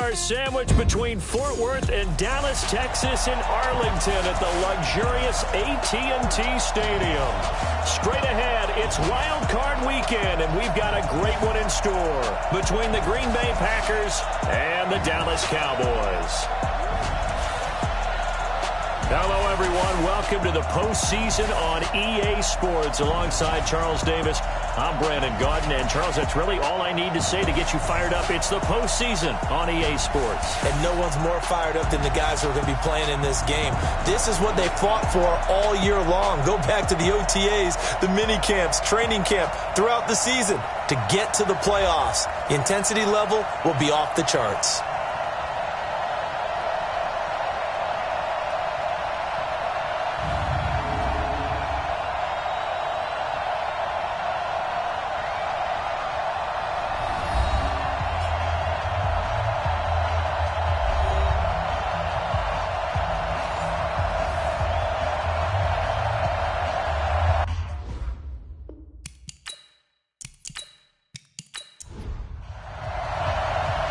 are sandwiched between Fort Worth and Dallas, Texas, and Arlington at the luxurious AT&T Stadium. Straight ahead, it's Wild Card Weekend, and we've got a great one in store between the Green Bay Packers and the Dallas Cowboys. Hello, everyone. Welcome to the postseason on EA Sports. Alongside Charles Davis, I'm Brandon Gaudin. And, Charles, that's really all I need to say to get you fired up. It's the postseason on EA Sports. And no one's more fired up than the guys who are going to be playing in this game. This is what they fought for all year long. Go back to the OTAs, the mini camps, training camp, throughout the season to get to the playoffs. The intensity level will be off the charts.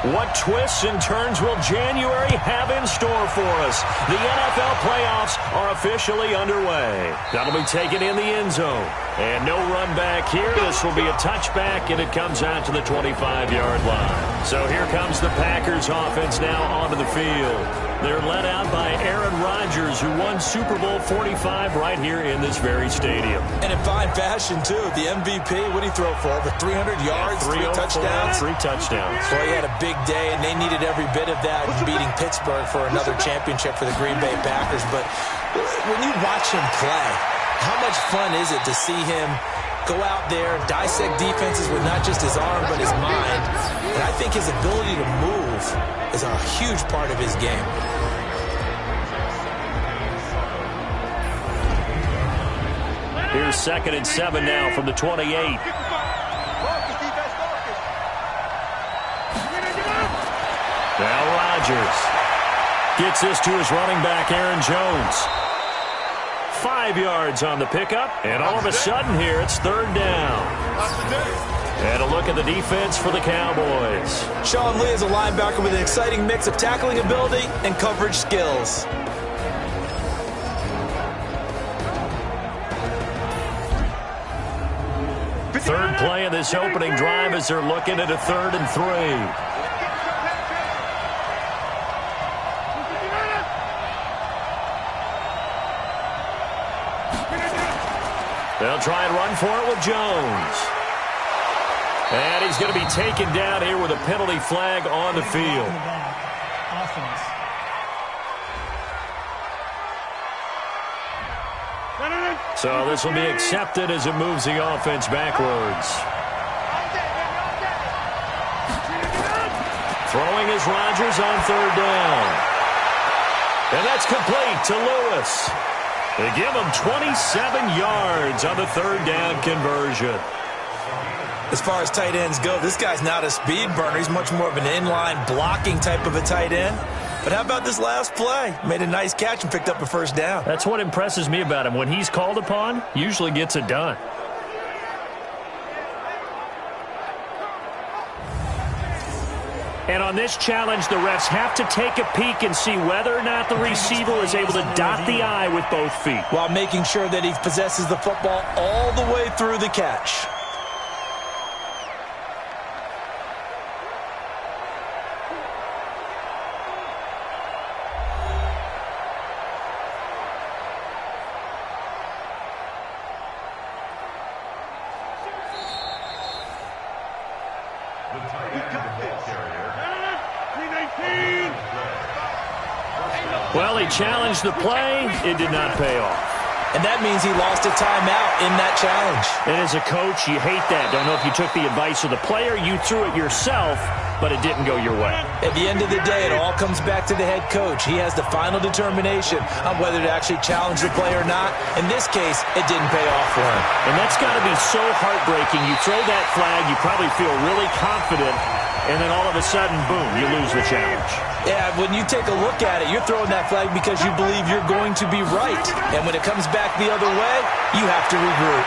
What twists and turns will January have in store for us? The NFL playoffs are officially underway. That'll be taken in the end zone. And no run back here. This will be a touchback, and it comes out to the 25-yard line. So here comes the Packers offense now onto the field. They're led out by Aaron Rodgers, who won Super Bowl 45 right here in this very stadium. And in fine fashion, too. The MVP, what did he throw for? Over 300 yards, 3 touchdowns? 3 touchdowns. Boy, he had a big day, and they needed every bit of that, beating Pittsburgh for another championship for the Green Bay Packers. But when you watch him play, how much fun is it to see him go out there, dissect defenses with not just his arm, but his mind? And I think his ability to move is a huge part of his game. Here's 2nd and 7 now from the 28. Now Rodgers gets this to his running back, Aaron Jones. 5 yards on the pickup, and all of a sudden here it's 3rd down. And a look at the defense for the Cowboys. Sean Lee is a linebacker with an exciting mix of tackling ability and coverage skills. Third play of this opening drive as they're looking at a 3rd and 3. They'll try and run for it with Jones. And he's going to be taken down here with a penalty flag on the field. So this will be accepted as it moves the offense backwards. Throwing is Rodgers on 3rd down. And that's complete to Lewis. They give him 27 yards on the 3rd down conversion. As far as tight ends go, this guy's not a speed burner. He's much more of an inline blocking type of a tight end. But how about this last play? Made a nice catch and picked up a 1st down. That's what impresses me about him. When he's called upon, usually gets it done. And on this challenge, the refs have to take a peek and see whether or not the receiver is able to dot the I with both feet, while making sure that he possesses the football all the way through the catch. Well, he challenged the play. It did not pay off. And that means he lost a timeout in that challenge. And as a coach, you hate that. Don't know if you took the advice of the player. You threw it yourself, but it didn't go your way. At the end of the day, it all comes back to the head coach. He has the final determination on whether to actually challenge the play or not. In this case, it didn't pay off for him. And that's got to be so heartbreaking. You throw that flag, you probably feel really confident, and then all of a sudden, boom, you lose the challenge. Yeah, when you take a look at it, you're throwing that flag because you believe you're going to be right. And when it comes back the other way, you have to regroup.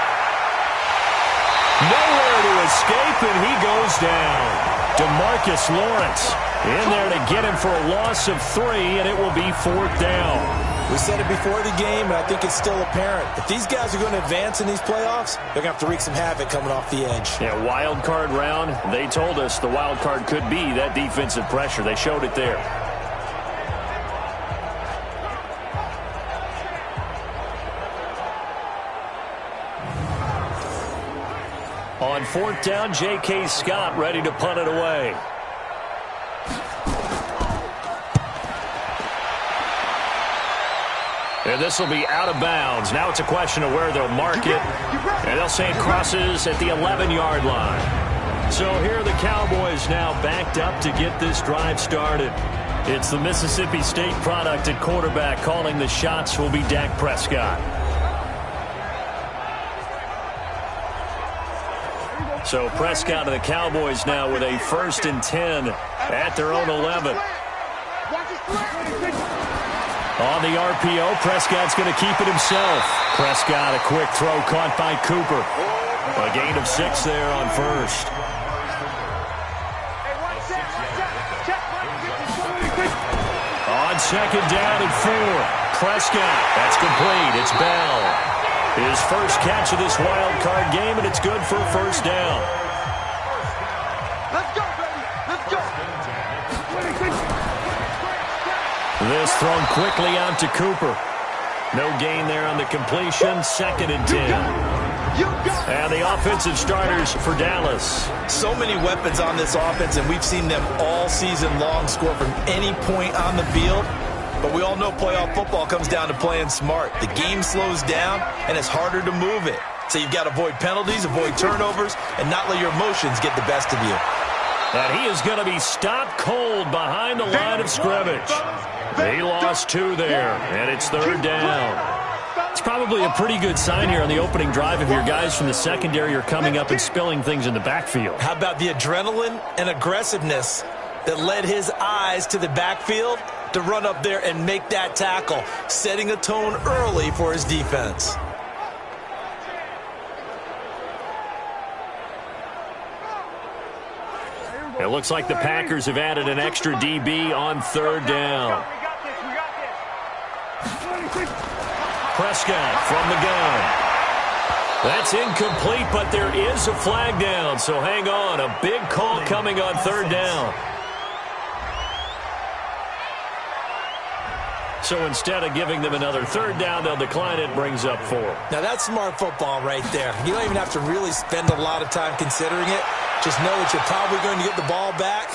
Nowhere to escape, and he goes down. DeMarcus Lawrence In there to get him for a loss of 3, and it will be 4th down. We said it before the game, and I think it's still apparent. If these guys are going to advance in these playoffs, they're going to have to wreak some havoc coming off the edge. Yeah, wild card round. They told us the wild card could be that defensive pressure. They showed it there. On 4th down, J.K. Scott ready to punt it away. And this will be out of bounds. Now it's a question of where they'll mark it. And they'll say it crosses at the 11-yard line. So here are the Cowboys now backed up to get this drive started. It's the Mississippi State product at quarterback. Calling the shots will be Dak Prescott. So Prescott and the Cowboys now with a 1st and 10 at their own 11. On the RPO, Prescott's going to keep it himself. Prescott, a quick throw caught by Cooper. A gain of 6 there on 1st. On 2nd down and 4. Prescott, that's complete. It's Bell. His first catch of this wild card game, and it's good for a 1st down. Let's go, baby. Let's go. This thrown quickly out to Cooper. No gain there on the completion. 2nd and 10. And the offensive starters for Dallas. So many weapons on this offense, and we've seen them all season long score from any point on the field. But we all know playoff football comes down to playing smart. The game slows down, and it's harder to move it. So you've got to avoid penalties, avoid turnovers, and not let your emotions get the best of you. And he is going to be stopped cold behind the line of scrimmage. He lost 2 there, and it's 3rd down. It's probably a pretty good sign here on the opening drive if your guys from the secondary are coming up and spilling things in the backfield. How about the adrenaline and aggressiveness that led his eyes to the backfield to run up there and make that tackle, setting a tone early for his defense. It looks like the Packers have added an extra DB on 3rd down. Prescott from the gun. That's incomplete, but there is a flag down, so hang on. A big call coming on 3rd down. So instead of giving them another 3rd down, they'll decline it, brings up 4. Now that's smart football right there. You don't even have to really spend a lot of time considering it. Just know that you're probably going to get the ball back.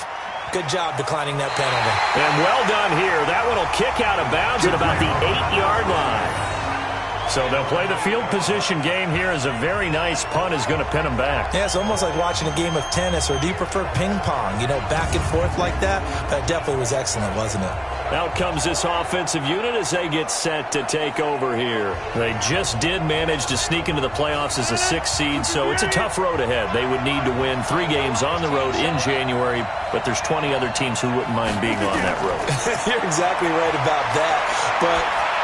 Good job declining that penalty. And well done here. That one will kick out of bounds at about the 8-yard line. So they'll play the field position game here as a very nice punt is going to pin them back. Yeah, it's almost like watching a game of tennis, or do you prefer ping pong? You know, back and forth like that? That definitely was excellent, wasn't it? Out comes this offensive unit as they get set to take over here. They just did manage to sneak into the playoffs as a 6th seed, so it's a tough road ahead. They would need to win 3 games on the road in January, but there's 20 other teams who wouldn't mind being on that road. You're exactly right about that, but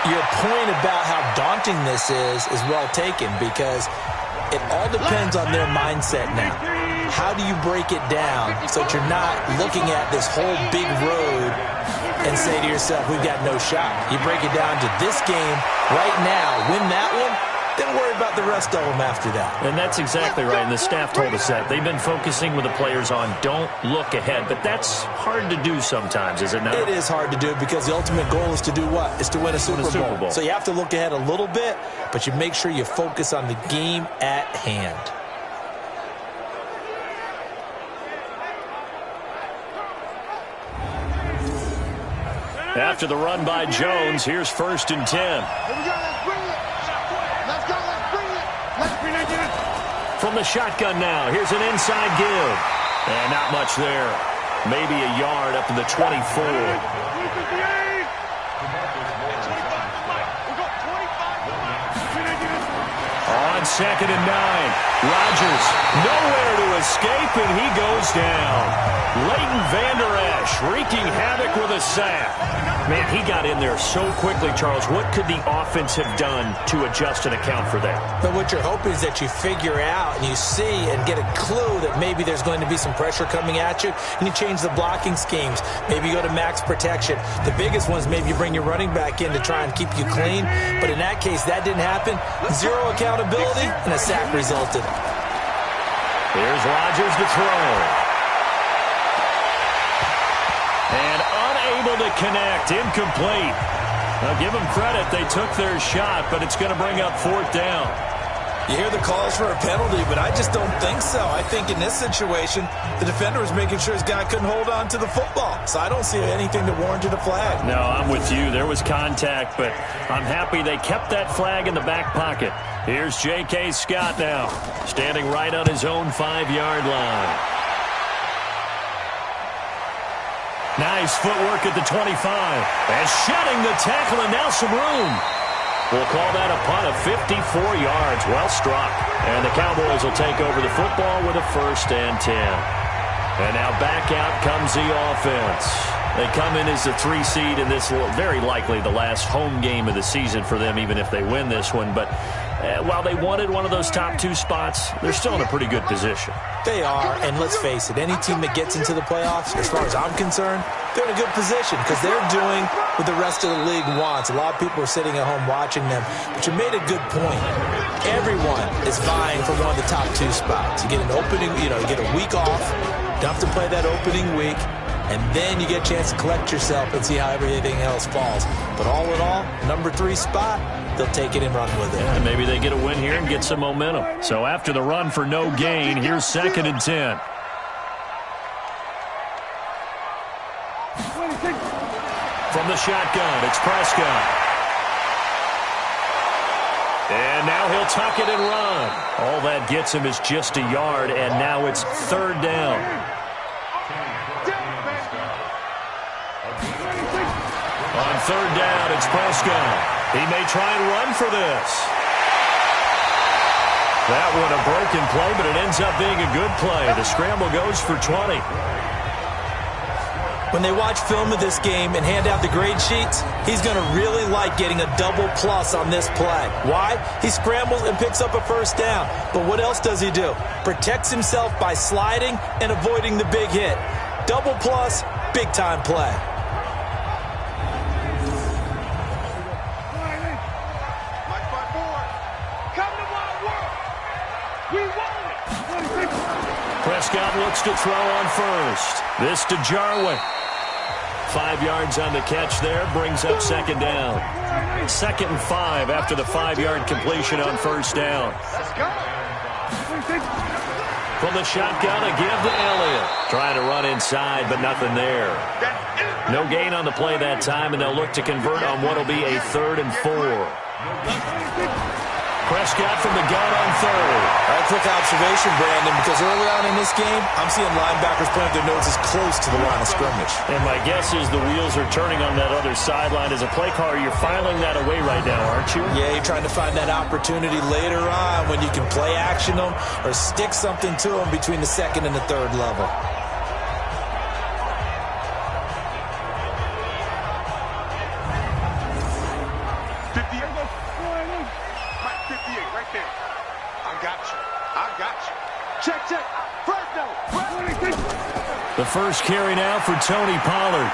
your point about how daunting this is well taken, because it all depends on their mindset now. How do you break it down so that you're not looking at this whole big road and say to yourself, we've got no shot? You break it down to this game right now, win that one, then worry about the rest of them after that. And that's exactly right, and the staff told us that. They've been focusing with the players on don't look ahead, but that's hard to do sometimes, is it not? It is hard to do because the ultimate goal is to do what? Is to win a Super Bowl. So you have to look ahead a little bit, but you make sure you focus on the game at hand. After the run by Jones, here's 1st and 10. Here we go, let's bring it. Let's go, let's bring it. Let's bring it. From the shotgun now, here's an inside give. And not much there. Maybe a yard up to the 24. On on 2nd and 9. Rodgers nowhere to escape, and he goes down. Leighton Vander Esch wreaking havoc with a sack. Man, he got in there so quickly, Charles. What could the offense have done to adjust and account for that? But what you're hoping is that you figure out and you see and get a clue that maybe there's going to be some pressure coming at you, and you change the blocking schemes. Maybe you go to max protection. The biggest one is maybe you bring your running back in to try and keep you clean. But in that case, that didn't happen. Zero accountability, and a sack resulted. Here's Rodgers to throw. And unable to connect. Incomplete. Now, give them credit. They took their shot, but it's going to bring up 4th down. You hear the calls for a penalty, but I just don't think so. I think in this situation, the defender was making sure his guy couldn't hold on to the football. So I don't see anything that warranted a flag. No, I'm with you. There was contact, but I'm happy they kept that flag in the back pocket. Here's J.K. Scott now, standing right on his own 5-yard line. Nice footwork at the 25. And shedding the tackle, and now some room. We'll call that a punt of 54 yards. Well struck. And the Cowboys will take over the football with a 1st and 10. And now back out comes the offense. They come in as the 3 seed in this, very likely the last home game of the season for them, even if they win this one. But while they wanted one of those top 2 spots, they're still in a pretty good position. They are, and let's face it, any team that gets into the playoffs, as far as I'm concerned, they're in a good position because they're doing what the rest of the league wants. A lot of people are sitting at home watching them, but you made a good point. Everyone is vying for one of the top 2 spots. You get an opening, you get a week off, don't have to play that opening week, and then you get a chance to collect yourself and see how everything else falls. But all in all, number 3 spot, they'll take it and run with it. And maybe they get a win here and get some momentum. So after the run for no gain, here's 2nd and 10. From the shotgun, it's Prescott. And now he'll tuck it and run. All that gets him is just a yard, and now it's 3rd down. On 3rd down, it's Prescott. He may try and run for this. That one a broken play, but it ends up being a good play. The scramble goes for 20. When they watch film of this game and hand out the grade sheets, he's going to really like getting a double plus on this play. Why? He scrambles and picks up a 1st down. But what else does he do? Protects himself by sliding and avoiding the big hit. Double plus, big time play. Prescott looks to throw on 1st. This to Jarwin. 5 yards on the catch there, brings up 2nd down. 2nd and 5 after the 5-yard completion on 1st down. From the shotgun, a give to Elliott. Trying to run inside, but nothing there. No gain on the play that time, and they'll look to convert on what will be a 3rd and 4. Prescott from the gun on 3rd. A quick observation, Brandon, because early on in this game, I'm seeing linebackers plant their noses close to the line of scrimmage. And my guess is the wheels are turning on that other sideline. As a play caller, you're filing that away right now, aren't you? Yeah, you're trying to find that opportunity later on when you can play action them or stick something to them between the 2nd and the 3rd level. The first carry now for Tony Pollard.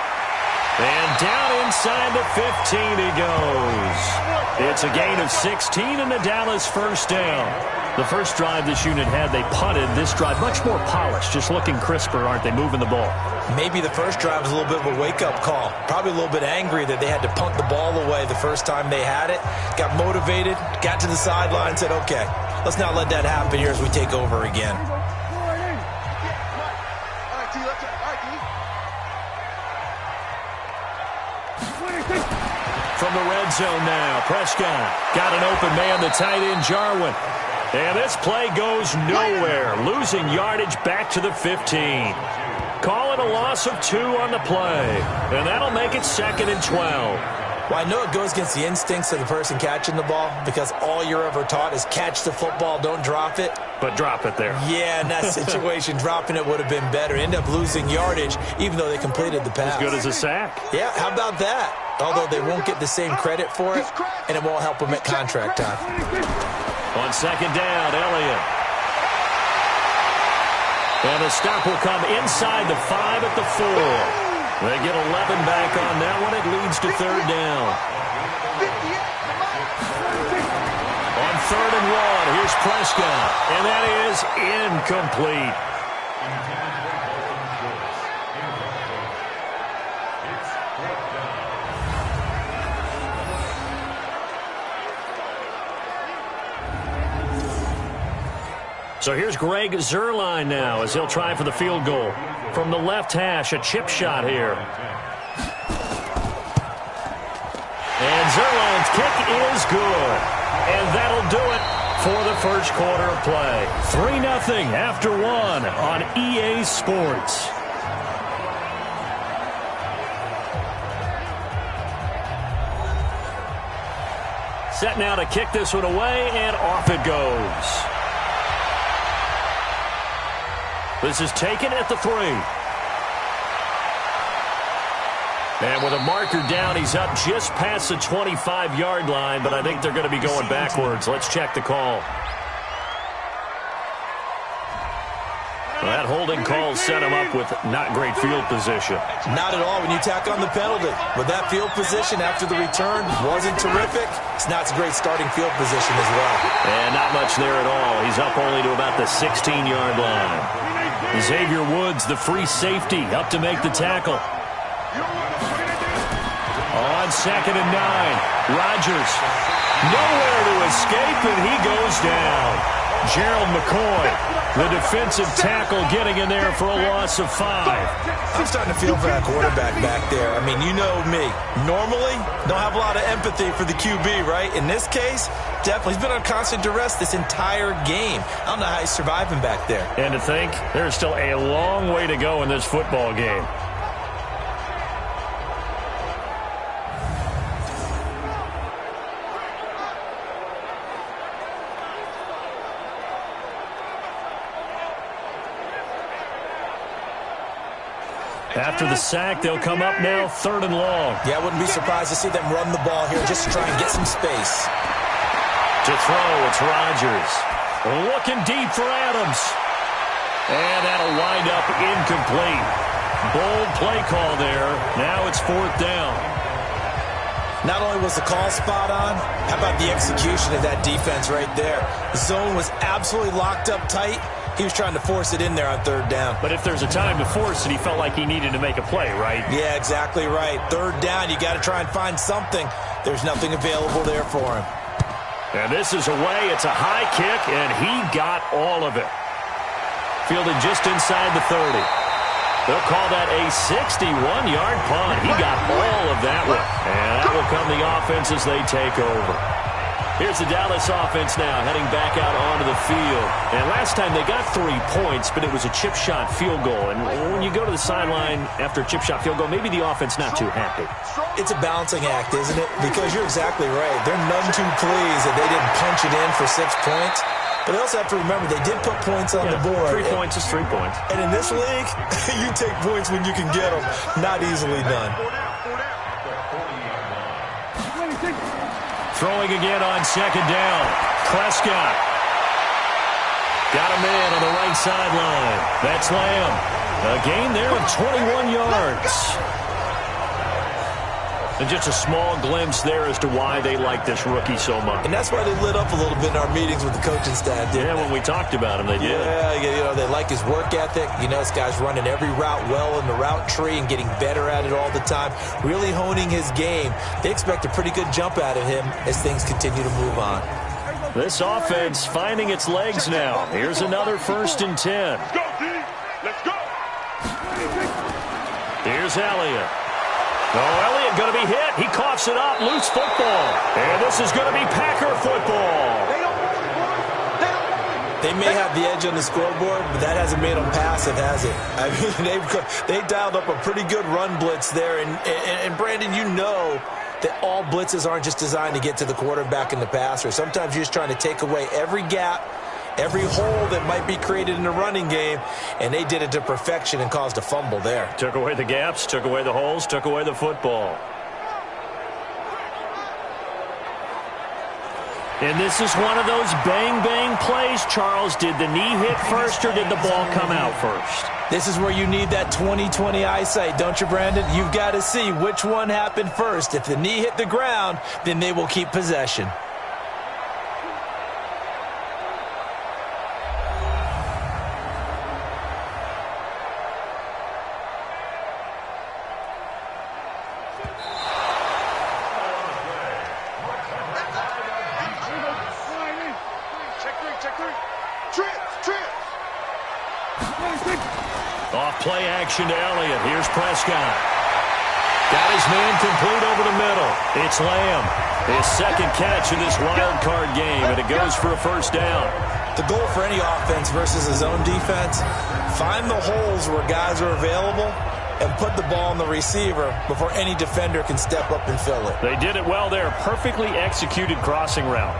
And down inside the 15 he goes. It's a gain of 16 and the Dallas 1st down. The first drive this unit had, they punted. This drive, much more polished, just looking crisper, aren't they, moving the ball? Maybe the first drive was a little bit of a wake-up call. Probably a little bit angry that they had to punt the ball away the first time they had it. Got motivated, got to the sideline, said, okay, let's not let that happen here as we take over again. From the red zone now, Prescott got an open man, the tight end Jarwin. And this play goes nowhere, losing yardage back to the 15. Call it a loss of 2 on the play, and that'll make it 2nd and 12. Well, I know it goes against the instincts of the person catching the ball because all you're ever taught is catch the football, don't drop it. But drop it there. Yeah, in that situation, dropping it would have been better. End up losing yardage, even though they completed the pass. As good as a sack. Yeah, how about that? Although they won't get the same credit for it, and it won't help them at contract time. On second down, Elliott. And the stop will come inside the 5 at the 4. They get 11 back on that one. It leads to third down. On 3rd and 1, here's Prescott. And that is incomplete. So here's Greg Zuerlein now as he'll try for the field goal. From the left hash, a chip shot here. And Zuerlein's kick is good. And that'll do it for the first quarter of play. 3-0 after 1 on EA Sports. Set now to kick this one away, and off it goes. This is taken at the 3. And with a marker down, he's up just past the 25-yard line, but I think they're going to be going backwards. Let's check the call. Well, that holding call set him up with not great field position. Not at all when you tack on the penalty. But that field position after the return wasn't terrific. It's not a great starting field position as well. And not much there at all. He's up only to about the 16-yard line. Xavier Woods, the free safety, up to make the tackle. On 2nd and 9, Rodgers nowhere to escape, and he goes down. Gerald McCoy, the defensive tackle, getting in there for a loss of 5. I'm starting to feel for that quarterback back there. I mean, you know me. Normally, don't have a lot of empathy for the QB, right? In this case, definitely. He's been on constant duress this entire game. I don't know how he's surviving back there. And to think, there's still a long way to go in this football game. After the sack, they'll come up now 3rd and long. Yeah, I wouldn't be surprised to see them run the ball here just to try and get some space. To throw, it's Rodgers. Looking deep for Adams. And that'll wind up incomplete. Bold play call there. Now it's 4th down. Not only was the call spot on, how about the execution of that defense right there? The zone was absolutely locked up tight. He was trying to force it in there on 3rd down. But if there's a time to force it, he felt like he needed to make a play, right? Yeah, exactly right. 3rd down, you got to try and find something. There's nothing available there for him. And this is away. It's a high kick, and he got all of it. Fielded just inside the 30. They'll call that a 61-yard punt. He got all of that one. And that will come the offense as they take over. Here's the Dallas offense now heading back out onto the field. And last time they got 3 points, but it was a chip shot field goal. And when you go to the sideline after a chip shot field goal, maybe the offense not too happy. It's a balancing act, isn't it? Because you're exactly right. They're none too pleased that they didn't punch it in for 6 points. But they also have to remember they did put points on the board. 3 points is 3 points. And in this league, you take points when you can get them. Not easily done. Throwing again on 2nd down. Prescott. Got a man on the right sideline. That's Lamb. A gain there of 21 yards. And just a small glimpse there as to why they like this rookie so much. And that's why they lit up a little bit in our meetings with the coaching staff, didn't they? When we talked about him, they did. Yeah, they like his work ethic. This guy's running every route well in the route tree and getting better at it all the time, really honing his game. They expect a pretty good jump out of him as things continue to move on. This offense finding its legs now. Here's another 1st and 10. Let's go, D. Let's go. Here's Elliott. Oh, Elliott going to be hit. He coughs it up. Loose football. And this is going to be Packer football. They may have the edge on the scoreboard, but that hasn't made them passive, has it? I mean, they dialed up a pretty good run blitz there. And Brandon, that all blitzes aren't just designed to get to the quarterback and the passer. Sometimes you're just trying to take away every gap, every hole that might be created in the running game, and they did it to perfection and caused a fumble there. Took away the gaps, took away the holes, took away the football. And this is one of those bang-bang plays, Charles. Did the knee hit first or did the ball come out first? This is where you need that 20/20 eyesight, don't you, Brandon? You've got to see which one happened first. If the knee hit the ground, then they will keep possession. Off play action to Elliott. Here's Prescott. Got his man complete over the middle. It's Lamb. His second catch in this wild card game, and it goes for a first down. The goal for any offense versus his own defense, find the holes where guys are available and put the ball on the receiver before any defender can step up and fill it. They did it well there. Perfectly executed crossing route.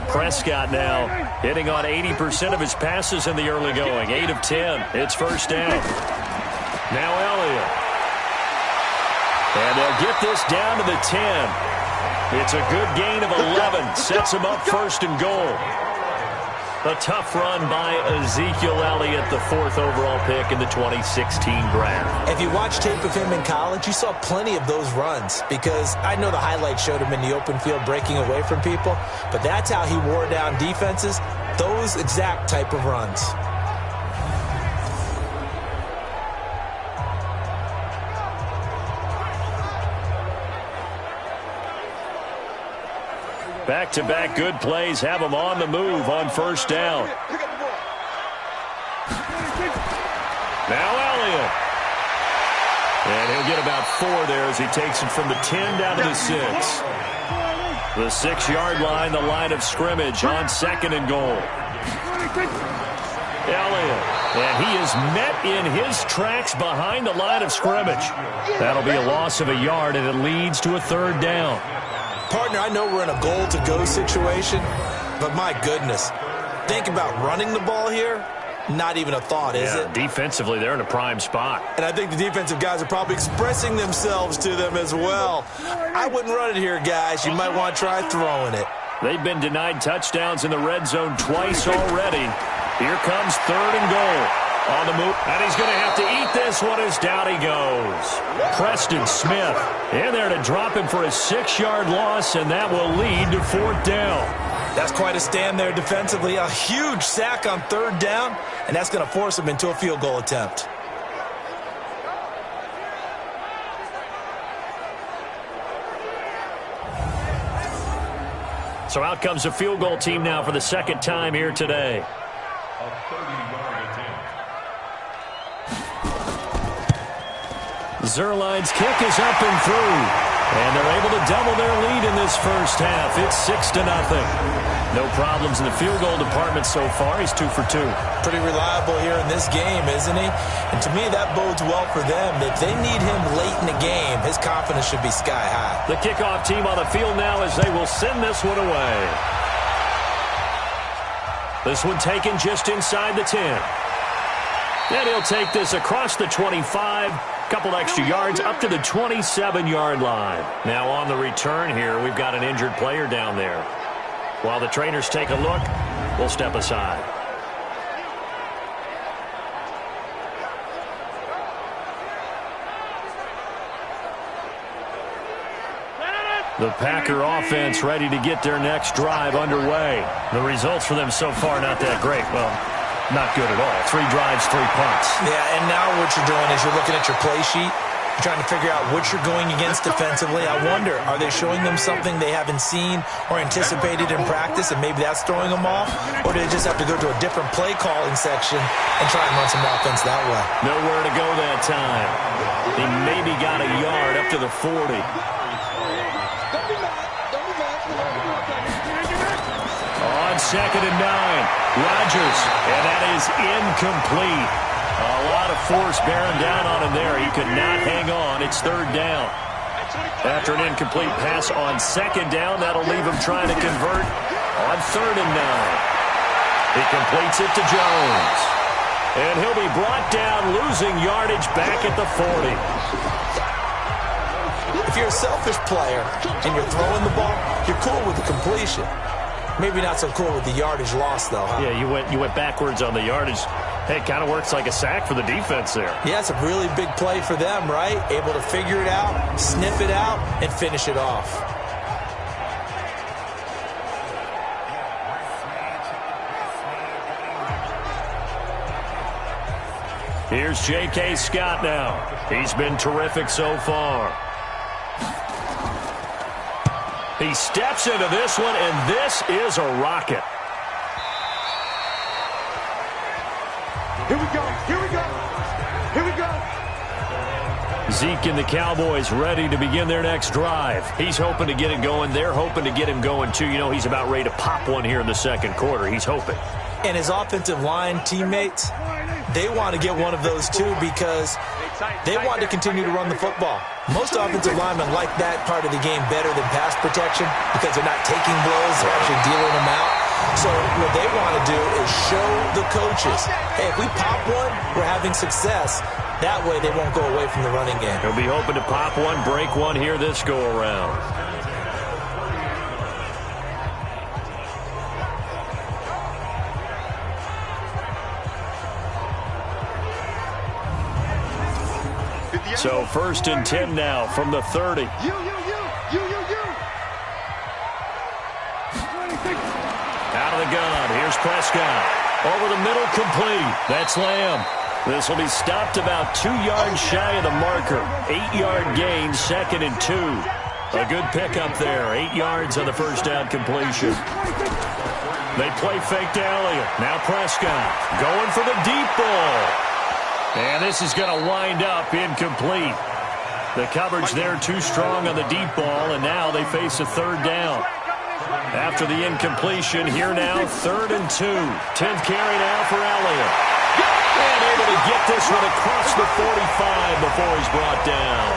Prescott now hitting on 80% of his passes in the early going. 8 of 10. It's first down. Now Elliott. And they'll get this down to the 10. It's a good gain of 11. Sets him up first and goal. A tough run by Ezekiel Elliott, the 4th overall pick in the 2016 draft. If you watched tape of him in college, you saw plenty of those runs because I know the highlights showed him in the open field breaking away from people, but that's how he wore down defenses, those exact type of runs. Back-to-back good plays have him on the move on first down. Now Elliott. And he'll get about 4 there as he takes it from the 10 down to the 6. The 6-yard line, the line of scrimmage on second and goal. Elliott. And he is met in his tracks behind the line of scrimmage. That'll be a loss of a yard, and it leads to a third down. Partner, I know we're in a goal-to-go situation, but my goodness, think about running the ball here. Not even a thought, is it? Defensively, they're in a prime spot. And I think the defensive guys are probably expressing themselves to them as well. I wouldn't run it here, guys. You might want to try throwing it. They've been denied touchdowns in the red zone twice already. Here comes third and goal. On the move, and he's going to have to eat this one as down he goes. Preston Smith in there to drop him for a 6-yard loss, and that will lead to fourth down. That's quite a stand there defensively. A huge sack on third down, and that's going to force him into a field goal attempt. So out comes the field goal team now for the second time here today. Zuerlein's kick is up and through. And they're able to double their lead in this first half. It's 6-0. No problems in the field goal department so far. He's 2 for 2. Pretty reliable here in this game, isn't he? And to me, that bodes well for them. If they need him late in the game, his confidence should be sky high. The kickoff team on the field now as they will send this one away. This one taken just inside the 10. And he'll take this across the 25. Couple extra yards up to the 27-yard line. Now on the return here, we've got an injured player down there. While the trainers take a look, we'll step aside. The Packer offense ready to get their next drive underway. The results for them so far not that great. Well, not good at all. 3 drives, 3 punts. Yeah, and now what you're doing is you're looking at your play sheet. You're trying to figure out what you're going against defensively. I wonder, are they showing them something they haven't seen or anticipated in practice, and maybe that's throwing them off? Or do they just have to go to a different play calling section and try and run some offense that way? Nowhere to go that time. He maybe got a yard up to the 40. On 2nd and 9, Rodgers, and that is incomplete. A lot of force bearing down on him there. He could not hang on. It's third down. After an incomplete pass on second down, that'll leave him trying to convert on 3rd and 9. He completes it to Jones. And he'll be brought down, losing yardage back at the 40. If you're a selfish player and you're throwing the ball, you're cool with the completion. Maybe not so cool with the yardage loss, though, huh? Yeah, you went backwards on the yardage. Hey, it kind of works like a sack for the defense there. Yeah, it's a really big play for them, right? Able to figure it out, sniff it out, and finish it off. Here's J.K. Scott now. He's been terrific so far. He steps into this one, and this is a rocket. Here we go. Here we go. Here we go. Zeke and the Cowboys ready to begin their next drive. He's hoping to get it going. They're hoping to get him going, too. You know, he's about ready to pop one here in the second quarter. He's hoping. And his offensive line teammates, they want to get one of those, too, because they want to continue to run the football. Most offensive linemen like that part of the game better than pass protection because they're not taking blows, they're actually dealing them out. So what they want to do is show the coaches, hey, if we pop one, we're having success. That way they won't go away from the running game. He'll be hoping to pop one, break one here this go-around. So 1st and 10 now from the 30. You. Out of the gun. Here's Prescott. Over the middle, complete. That's Lamb. This will be stopped about 2 yards shy of the marker. 8-yard gain, 2nd and 2. A good pickup there. 8 yards on the first down completion. They play fake to Elliott. Now Prescott going for the deep ball. And this is going to wind up incomplete. The coverage there too strong on the deep ball, and now they face a 3rd down. After the incompletion, here now, 3rd and 2. 10th carry now for Elliott. And able to get this one across the 45 before he's brought down.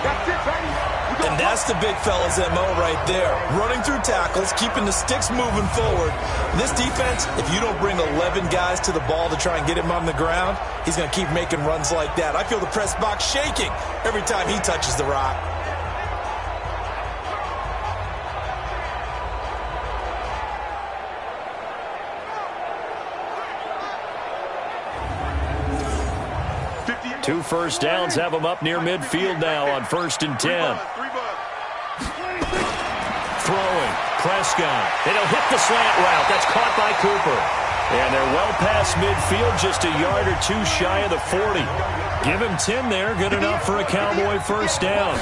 That's it, baby. And that's the big fella's MO right there. Running through tackles, keeping the sticks moving forward. This defense, if you don't bring 11 guys to the ball to try and get him on the ground, he's going to keep making runs like that. I feel the press box shaking every time he touches the rock. Two first downs have him up near midfield now on 1st and 10. Throwing, Prescott. And he'll hit the slant route. That's caught by Cooper. And they're well past midfield, just a yard or 2 shy of the 40. Give him 10 there, good enough for a Cowboy first down.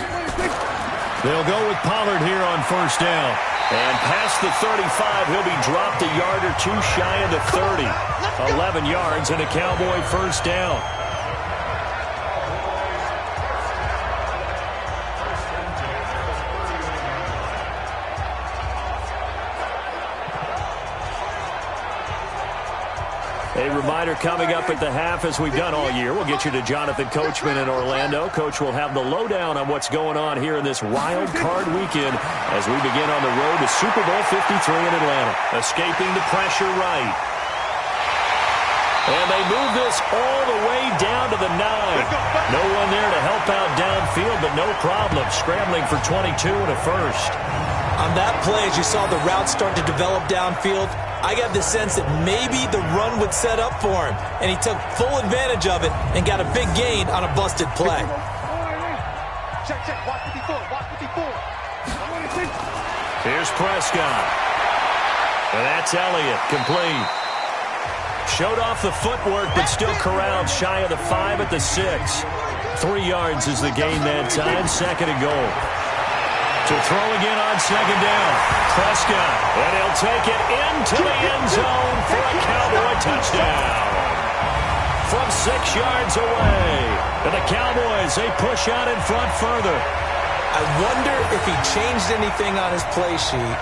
They'll go with Pollard here on first down. And past the 35, he'll be dropped a yard or 2 shy of the 30. 11 yards and a Cowboy first down. A reminder coming up at the half, as we've done all year. We'll get you to Jonathan Coachman in Orlando. Coach will have the lowdown on what's going on here in this wild card weekend as we begin on the road to Super Bowl 53 in Atlanta. Escaping the pressure right. And they move this all the way down to the 9. No one there to help out downfield, but no problem. Scrambling for 22 and a first. On that play, as you saw the route start to develop downfield, I got the sense that maybe the run would set up for him, and he took full advantage of it and got a big gain on a busted play. Check. Watch 54. Here's Prescott. And that's Elliott, complete. Showed off the footwork, but still corralled shy of the 5 at the 6. 3 yards is the gain that time, 2nd and goal. To throw again on 2nd down. Prescott, and he'll take it into the end zone for a Cowboy touchdown. From 6 yards away. And the Cowboys, they push out in front further. I wonder if he changed anything on his play sheet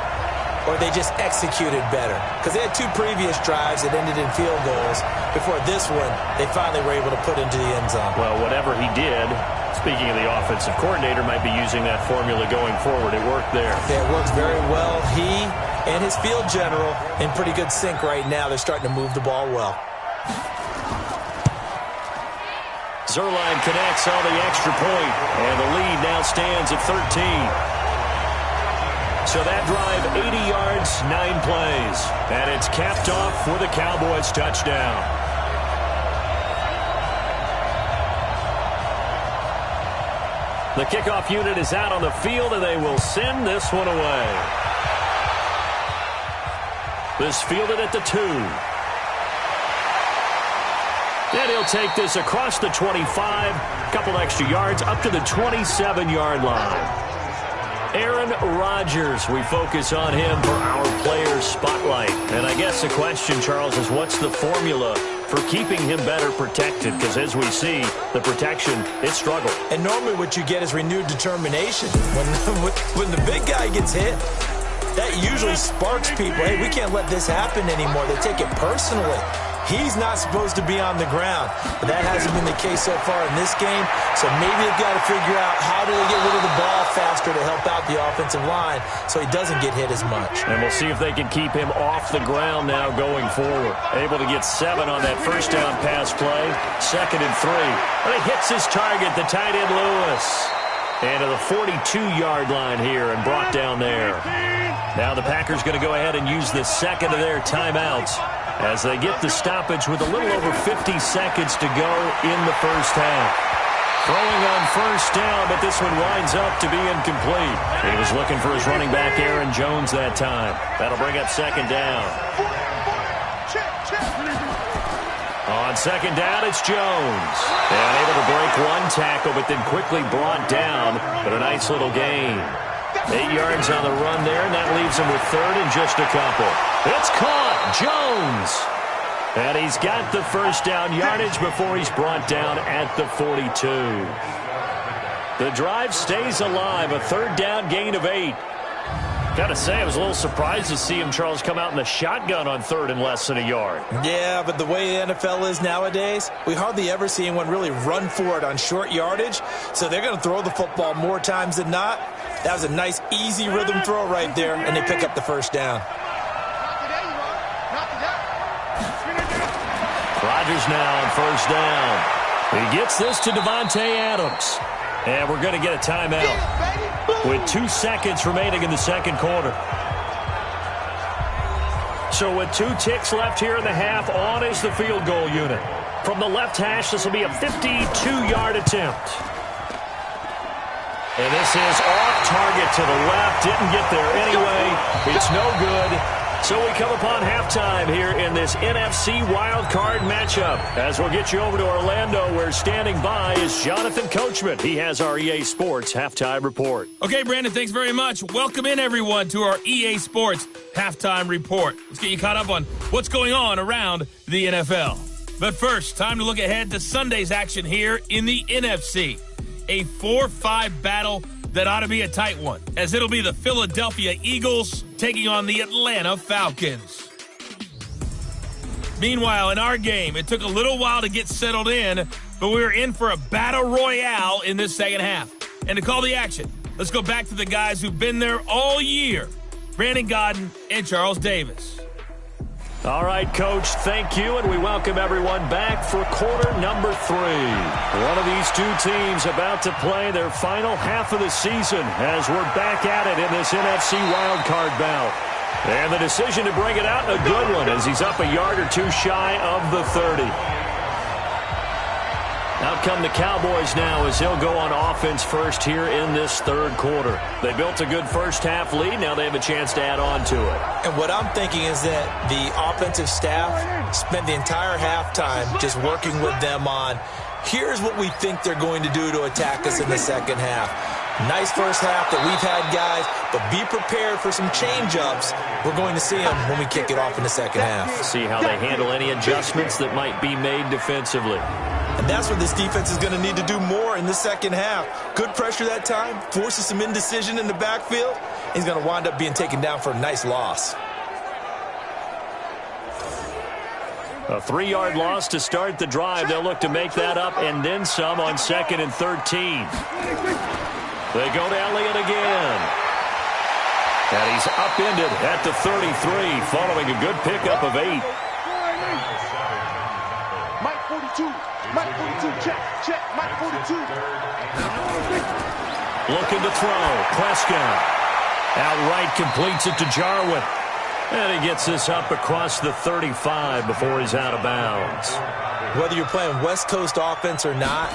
or they just executed better? Because they had 2 previous drives that ended in field goals. Before this one, they finally were able to put into the end zone. Well, whatever he did, speaking of the offensive coordinator, might be using that formula going forward. It worked there. Yeah, it works very well. He and his field general in pretty good sync right now. They're starting to move the ball well. Zuerlein connects on the extra point, and the lead now stands at 13. So that drive, 80 yards, 9 plays. And it's capped off with a Cowboys touchdown. The kickoff unit is out on the field, and they will send this one away. This fielded at the 2. And he'll take this across the 25, couple extra yards, up to the 27-yard line. Aaron Rodgers, we focus on him for our Players Spotlight. And I guess the question, Charles, is what's the formula for keeping him better protected? Because as we see, the protection, it struggled. And normally what you get is renewed determination. When the big guy gets hit, that usually sparks people. Hey, we can't let this happen anymore. They take it personally. He's not supposed to be on the ground. But that hasn't been the case so far in this game. So maybe they've got to figure out how do they get rid of the ball faster to help out the offensive line so he doesn't get hit as much. And we'll see if they can keep him off the ground now going forward. Able to get 7 on that first down pass play. 2nd and 3. But he hits his target, the tight end Lewis. And to the 42-yard line here and brought down there. Now the Packers going to go ahead and use the second of their timeouts as they get the stoppage with a little over 50 seconds to go in the first half. Throwing on first down, but this one winds up to be incomplete. He was looking for his running back, Aaron Jones, that time. That'll bring up 2nd down. On 2nd down, it's Jones. And able to break 1 tackle, but then quickly brought down. But a nice little gain. 8 yards on the run there, and that leaves him with 3rd and just a couple. It's caught. Jones. And he's got the first down yardage before he's brought down at the 42. The drive stays alive. A 3rd down gain of 8. Got to say, I was a little surprised to see him, Charles, come out in the shotgun on 3rd and less than a yard. Yeah, but the way the NFL is nowadays, we hardly ever see anyone really run for it on short yardage. So they're going to throw the football more times than not. That was a nice, easy rhythm throw right there, and they pick up the first down. Rodgers now on first down. He gets this to Davante Adams. And we're going to get a timeout with 2 seconds remaining in the second quarter. So with 2 ticks left here in the half, on is the field goal unit. From the left hash, this will be a 52-yard attempt. And this is off target to the left. Didn't get there anyway. It's no good. So we come upon halftime here in this NFC wildcard matchup. As we'll get you over to Orlando, where standing by is Jonathan Coachman. He has our EA Sports halftime report. Okay, Brandon, thanks very much. Welcome in, everyone, to our EA Sports halftime report. Let's get you caught up on what's going on around the NFL. But first, time to look ahead to Sunday's action here in the NFC. A 4-5 battle that ought to be a tight one, as it'll be the Philadelphia Eagles taking on the Atlanta Falcons. Meanwhile, in our game, it took a little while to get settled in, but we were in for a battle royale in this second half. And to call the action, let's go back to the guys who've been there all year, Brandon Gaudin and Charles Davis. All right, Coach, thank you, and we welcome everyone back for quarter number 3. One of these 2 teams about to play their final half of the season as we're back at it in this NFC wildcard bout. And the decision to bring it out, a good one, as he's up a yard or 2 shy of the 30. Out come the Cowboys now as they'll go on offense first here in this third quarter. They built a good first half lead. Now they have a chance to add on to it. And what I'm thinking is that the offensive staff spent the entire halftime just working with them on, here's what we think they're going to do to attack us in the second half. Nice first half that we've had, guys, but be prepared for some change-ups. We're going to see them when we kick it off in the second half. See how they handle any adjustments that might be made defensively. And that's what this defense is going to need to do more in the second half. Good pressure that time, forces some indecision in the backfield, He's going to wind up being taken down for a nice loss. A 3-yard loss to start the drive. They'll look to make that up and then some on 2nd and 13. They go to Elliott again. And he's upended at the 33 following a good pickup of 8. Mike 42. Mike 42. Check. Mike 42. Looking to throw. Prescott. Outright completes it to Jarwin. And he gets this up across the 35 before he's out of bounds. Whether you're playing West Coast offense or not,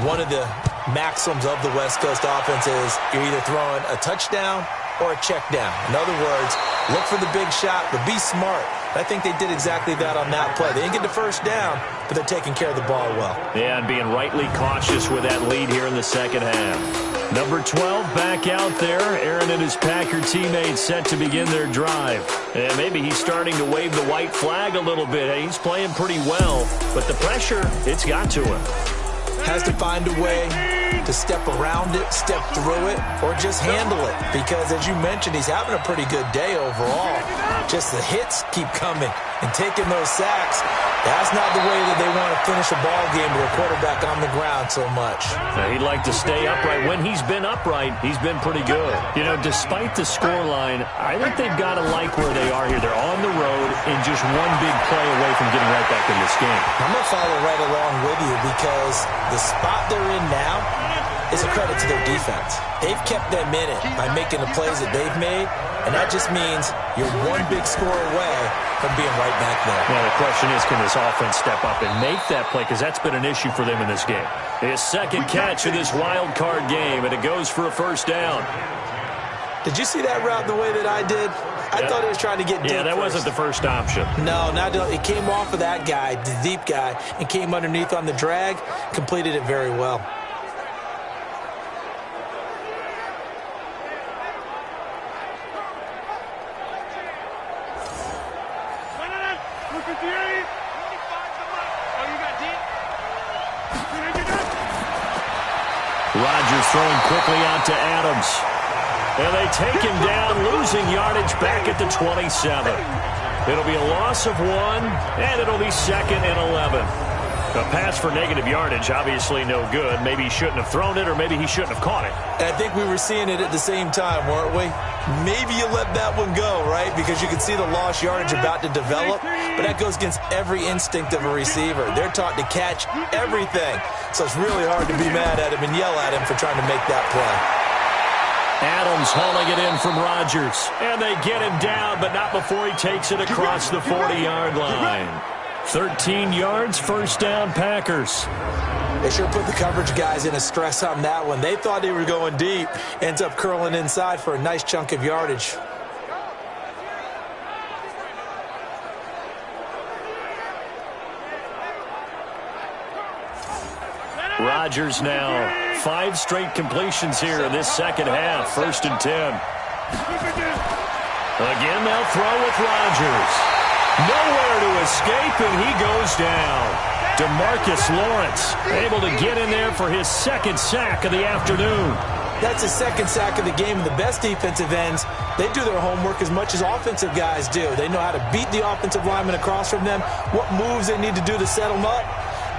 one of the maxims of the West Coast offense is you're either throwing a touchdown or a check down. In other words, look for the big shot, but be smart. I think they did exactly that on that play. They didn't get the first down, but they're taking care of the ball well. Yeah, and being rightly cautious with that lead here in the second half. Number 12 back out there. Aaron and his Packer teammates set to begin their drive. And maybe he's starting to wave the white flag a little bit. He's playing pretty well, but the pressure, it's got to him. Has to find a way to step around it, step through it, or just handle it. Because, as you mentioned, he's having a pretty good day overall. Just the hits keep coming and taking those sacks. That's not the way that they want to finish a ball game with a quarterback on the ground so much. He'd like to stay upright. When he's been upright, he's been pretty good. You know, despite the scoreline, I think they've got to like where they are here. They're on the road and just one big play away from getting right back in this game. I'm going to follow right along with you because the spot they're in now is a credit to their defense. They've kept them in it by making the plays that they've made, and that just means you're one big score away from being right back there. Well, the question is, can this offense step up and make that play? Because that's been an issue for them in this game. His second catch of this wild card game, and it goes for a first down. Did you see that route the way that I did? I thought he was trying to get deep. Yeah, that wasn't the first option. No, it came off of that guy, the deep guy, and came underneath on the drag, completed it very well. Rodgers throwing quickly out to Adams. And they take him down, losing yardage back at the 27. It'll be a loss of 1, and it'll be 2nd and 11. A pass for negative yardage, obviously no good. Maybe he shouldn't have thrown it, or maybe he shouldn't have caught it. I think we were seeing it at the same time, weren't we? Maybe you let that one go, right? Because you can see the lost yardage about to develop, but that goes against every instinct of a receiver. They're taught to catch everything, so it's really hard to be mad at him and yell at him for trying to make that play. Adams hauling it in from Rodgers, and they get him down, but not before he takes it across the 40-yard line. 13 yards, first down, Packers. They sure put the coverage guys in a stress on that one. They thought they were going deep. Ends up curling inside for a nice chunk of yardage. Rodgers now 5 straight completions here in this second half. 1st and 10. Again, they'll throw with Rodgers. Nowhere to escape, and he goes down. DeMarcus Lawrence able to get in there for his 2nd sack of the afternoon. That's his 2nd sack of the game. The best defensive ends, they do their homework as much as offensive guys do. They know how to beat the offensive lineman across from them, what moves they need to do to set them up.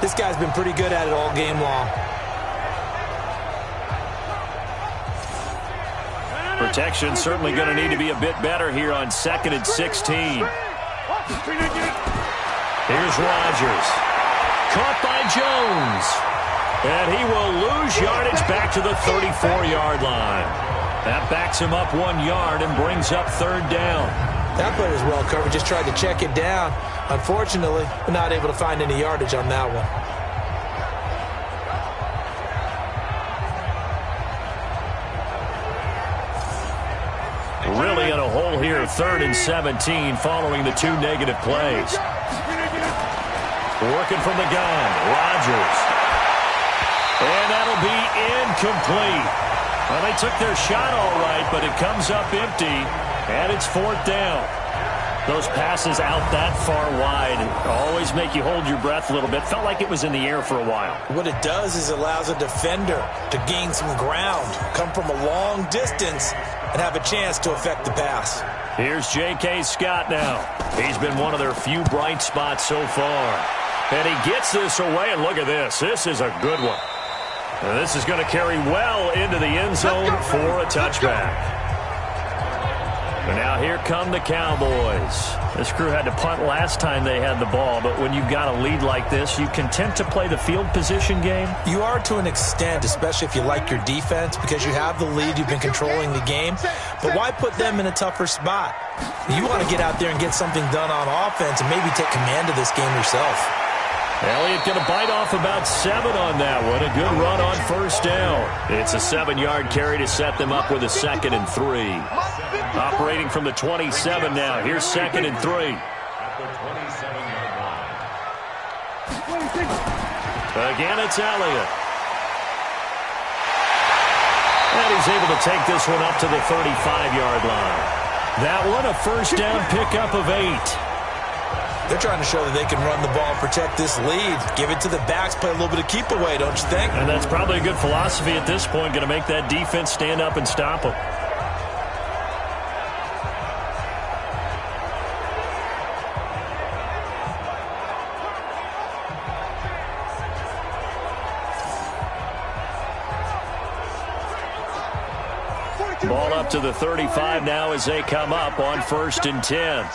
This guy's been pretty good at it all game long. Protection certainly going to need to be a bit better here on 2nd and 16. Here's Rodgers. Caught by Jones. And he will lose yardage back to the 34-yard line. That backs him up 1 yard and brings up 3rd down. That play was well covered. Just tried to check it down. Unfortunately, we're not able to find any yardage on that one. Really in a hole here, 3rd and 17 following the 2 negative plays. Working from the gun, Rodgers. And that'll be incomplete. Well, they took their shot all right, but it comes up empty, and it's 4th down. Those passes out that far wide always make you hold your breath a little bit. Felt like it was in the air for a while. What it does is it allows a defender to gain some ground, come from a long distance, and have a chance to affect the pass. Here's J.K. Scott now. He's been one of their few bright spots so far. And he gets this away, and look at this. This is a good one. And this is going to carry well into the end zone for a touchback. And now here come the Cowboys. This crew had to punt last time they had the ball, but when you've got a lead like this, you content to play the field position game? You are to an extent, especially if you like your defense, because you have the lead, you've been controlling the game. But why put them in a tougher spot? You want to get out there and get something done on offense and maybe take command of this game yourself. Elliott going to bite off about 7 on that one. A good run on first down. It's a 7-yard carry to set them up with a 2nd and 3. Operating from the 27 now. Here's 2nd and 3. Again, it's Elliott. And he's able to take this one up to the 35-yard line. That one, a first down pickup of 8. They're trying to show that they can run the ball and protect this lead. Give it to the backs, play a little bit of keep away, don't you think? And that's probably a good philosophy at this point, going to make that defense stand up and stop them. Ball up to the 35 now as they come up on 1st and 10.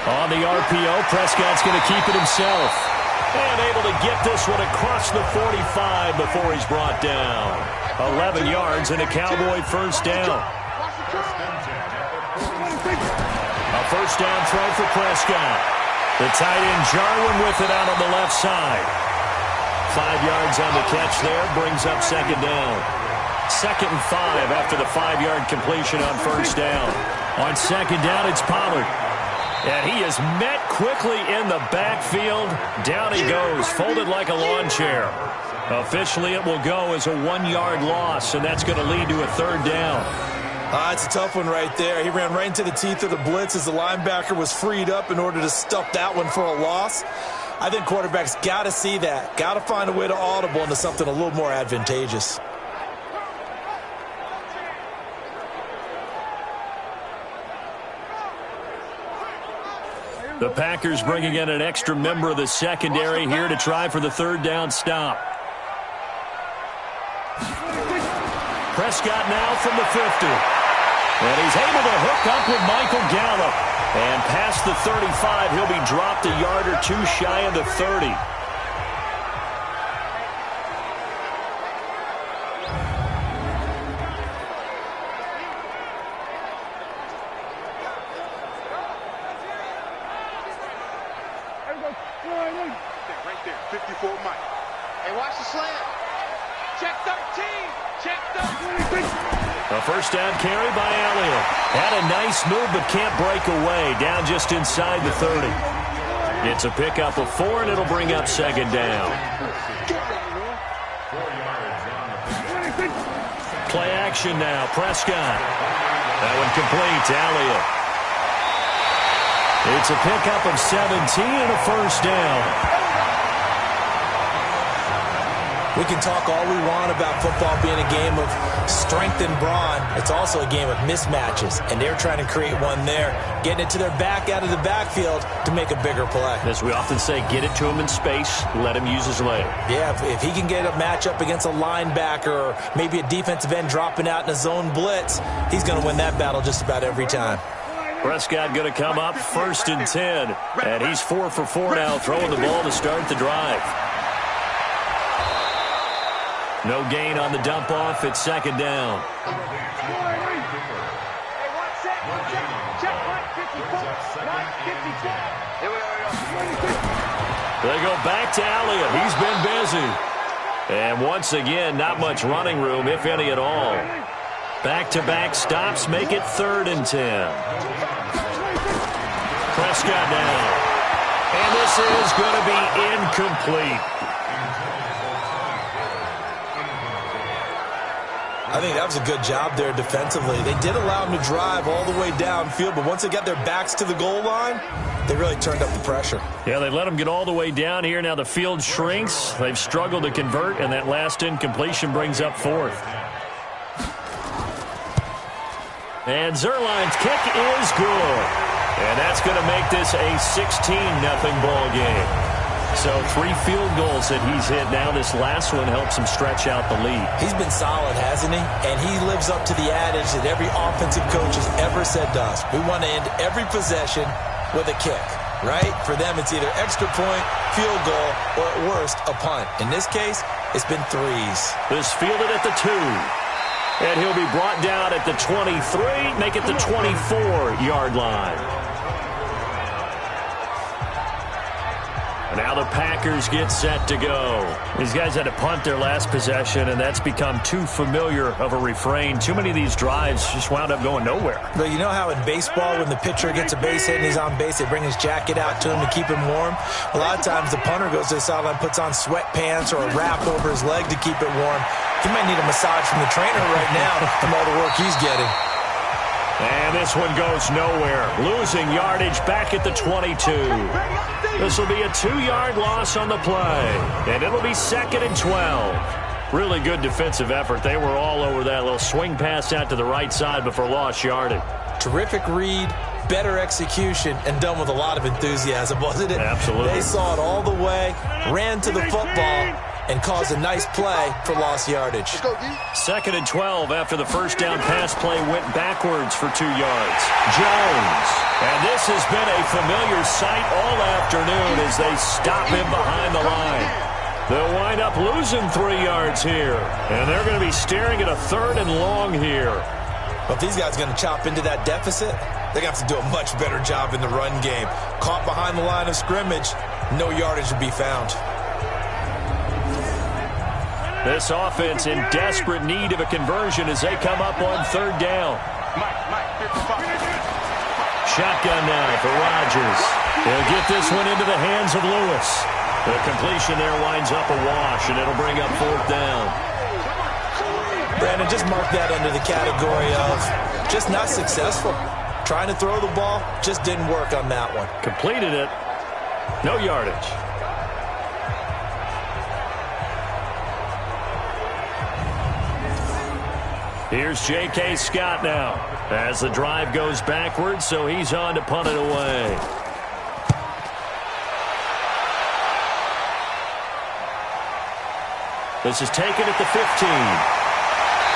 On the RPO, Prescott's going to keep it himself. And able to get this one across the 45 before he's brought down. 11 yards and a Cowboy first down. A first down throw for Prescott. The tight end Jarwin with it out on the left side. 5 yards on the catch there, brings up 2nd down. 2nd and 5 after the 5-yard completion on first down. On 2nd down, it's Pollard. And he is met quickly in the backfield. Down he goes, folded like a lawn chair. Officially, it will go as a 1-yard loss, and that's going to lead to a 3rd down. It's a tough one right there. He ran right into the teeth of the blitz as the linebacker was freed up in order to stuff that one for a loss. I think quarterbacks got to see that. Got to find a way to audible into something a little more advantageous. The Packers bringing in an extra member of the secondary here to try for the 3rd down stop. Prescott now from the 50. And he's able to hook up with Michael Gallup. And past the 35, he'll be dropped a yard or 2 shy of the 30. Right there, 54 Mike. Hey, watch the slant. Check 13. Check 13. A first down carry by Elliott. Had a nice move but can't break away. Down just inside the 30. It's a pickup of 4 and it'll bring up 2nd down. Play action now. Prescott. That one complete to Elliott. It's a pickup of 17 and a first down. We can talk all we want about football being a game of strength and brawn. It's also a game of mismatches, and they're trying to create one there, getting it to their back out of the backfield to make a bigger play. As we often say, get it to him in space, let him use his leg. Yeah, if he can get a matchup against a linebacker or maybe a defensive end dropping out in a zone blitz, he's going to win that battle just about every time. Prescott going to come up 1st and 10, and he's 4 for 4 now, throwing the ball to start the drive. No gain on the dump off. It's 2nd down. They go back to Elliott. He's been busy. And once again, not much running room, if any at all. Back-to-back stops make it 3rd and 10. Prescott now. And this is going to be incomplete. I think that was a good job there defensively. They did allow them to drive all the way downfield, but once they got their backs to the goal line, they really turned up the pressure. Yeah, they let them get all the way down here. Now the field shrinks. They've struggled to convert, and that last incompletion brings up fourth. And Zuerlein's kick is good. And that's going to make this a 16-0 ball game. So 3 field goals that he's hit now. This last one helps him stretch out the lead. He's been solid, hasn't he? And he lives up to the adage that every offensive coach has ever said to us. We want to end every possession with a kick, right? For them, it's either extra point, field goal, or at worst, a punt. In this case, it's been 3s. This fielded at the 2. And he'll be brought down at the 23, make it the 24-yard line. Now the Packers get set to go. These guys had to punt their last possession, and that's become too familiar of a refrain. Too many of these drives just wound up going nowhere. But you know how in baseball, when the pitcher gets a base hit and he's on base, they bring his jacket out to him to keep him warm? A lot of times the punter goes to the sideline, puts on sweatpants or a wrap over his leg to keep it warm. He might need a massage from the trainer right now from all the work he's getting. And this one goes nowhere. Losing yardage back at the 22. This will be a 2-yard loss on the play. And it'll be 2nd and 12. Really good defensive effort. They were all over that little swing pass out to the right side before lost yardage. Terrific read, better execution, and done with a lot of enthusiasm, wasn't it? Absolutely. They saw it all the way, ran to the football, and caused a nice play for lost yardage. 2nd and 12 after the first down pass play went backwards for 2 yards. Jones. And this has been a familiar sight all afternoon as they stop him behind the line. They'll wind up losing 3 yards here. And they're going to be staring at a 3rd and long here. But if these guys are going to chop into that deficit, they're going to have to do a much better job in the run game. Caught behind the line of scrimmage, no yardage to be found. This offense in desperate need of a conversion as they come up on 3rd down. Shotgun now for Rodgers. He'll get this one into the hands of Lewis. The completion there winds up a wash, and it'll bring up 4th down. Brandon, just mark that under the category of just not successful. Trying to throw the ball, just didn't work on that one. Completed it. No yardage. Here's J.K. Scott now as the drive goes backwards, so he's on to punt it away. This is taken at the 15.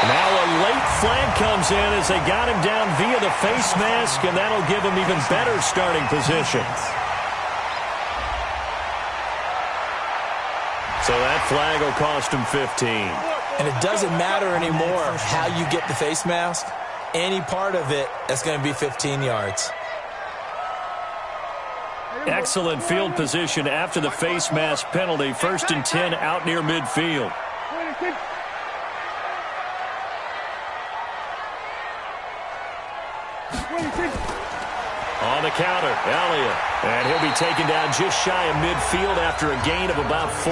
Now a late flag comes in as they got him down via the face mask, and that'll give him even better starting position. So that flag will cost him 15. And it doesn't matter anymore how you get the face mask. Any part of it, that's going to be 15 yards. Excellent field position after the face mask penalty. 1st and 10 out near midfield. On the counter, Elliott. And he'll be taken down just shy of midfield after a gain of about 4.